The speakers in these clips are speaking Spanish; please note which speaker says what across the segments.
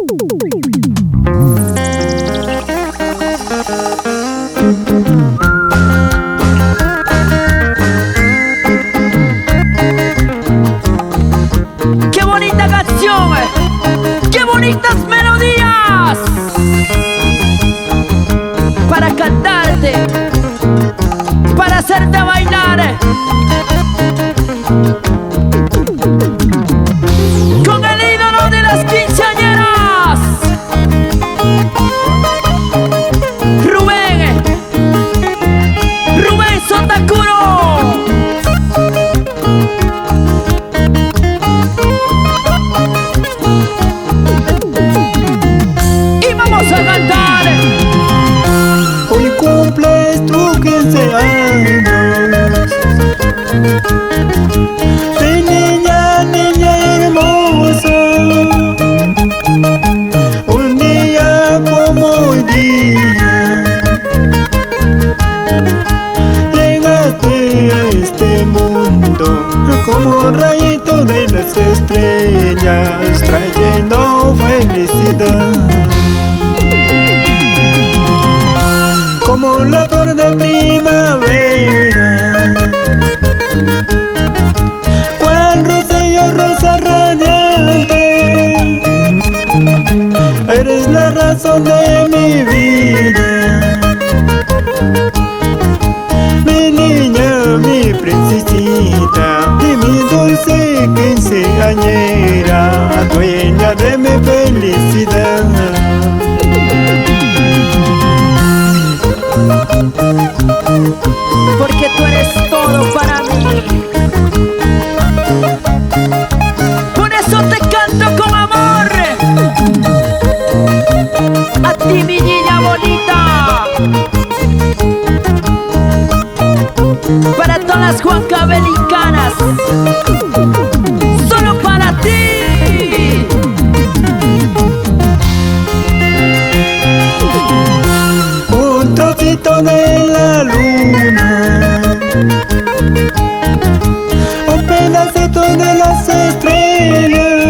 Speaker 1: ¡Qué bonita canción! ¡Qué bonitas melodías! Para cantarte, para hacerte bailar. Con el ídolo de las quinceañeras, Rubén Sotakuro. Y vamos a cantar.
Speaker 2: Hoy cumples tu 15 años. Sí, niña, niña hermosa. Un día como hoy día llegaste a este mundo como rayito de las estrellas, trayendo felicidad. Como la flor de primavera, cual rocío rosa radiante, eres la razón de mi vida, mi niña, mi princesita, y mi dulce quinceañera, dueña de mi felicidad.
Speaker 1: Porque tú eres todo para mí. Por eso te canto con amor. A ti, mi niña bonita. Para todas las huancavelicanas, solo para ti.
Speaker 2: Un trocito de la luna, un pedacito de las estrellas,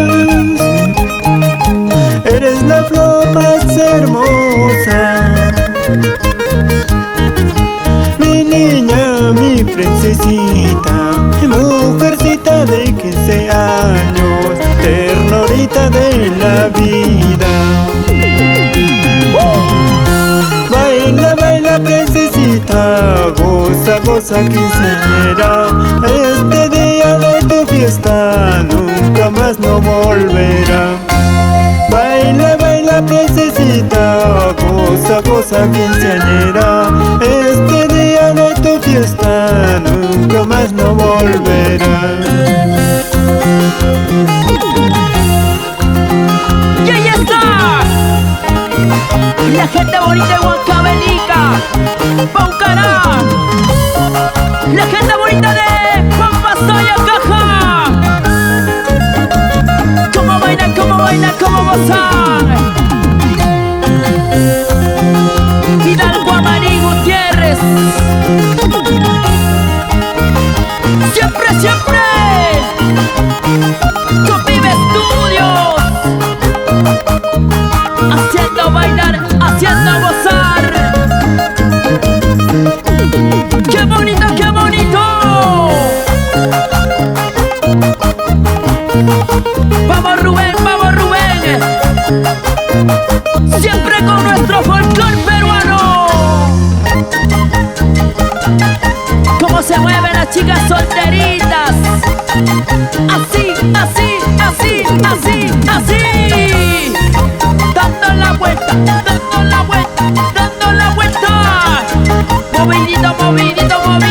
Speaker 2: eres la flor más hermosa, mi niña, mi princesita, mi mujercita de 15 años, ternurita de la vida. Baila, baila, princesita, goza, goza, quinceañera, este día de tu fiesta nunca más no volverá. Baila, baila, princesita, goza, goza, quinceañera, este día de tu fiesta nunca más no volverá.
Speaker 1: Y ahí está la gente bonita de Huancavelica, Paucará, la gente bonita de Pampasaya, Caja. Cómo bailan, cómo bailan, cómo gozan. Hidalgo, Amarí, Gutiérrez. Siempre, siempre con Vive Estudios, haciendo bailar, haciendo gozar. ¡Qué bonito, qué bonito! Vamos Rubén, vamos Rubén. Siempre con nuestro folclor peruano. Cómo se mueven las chicas solteritas. Así, así, así, así, así. Dando la vuelta, dando la vuelta, dando la vuelta. Movidito, movidito, movidito.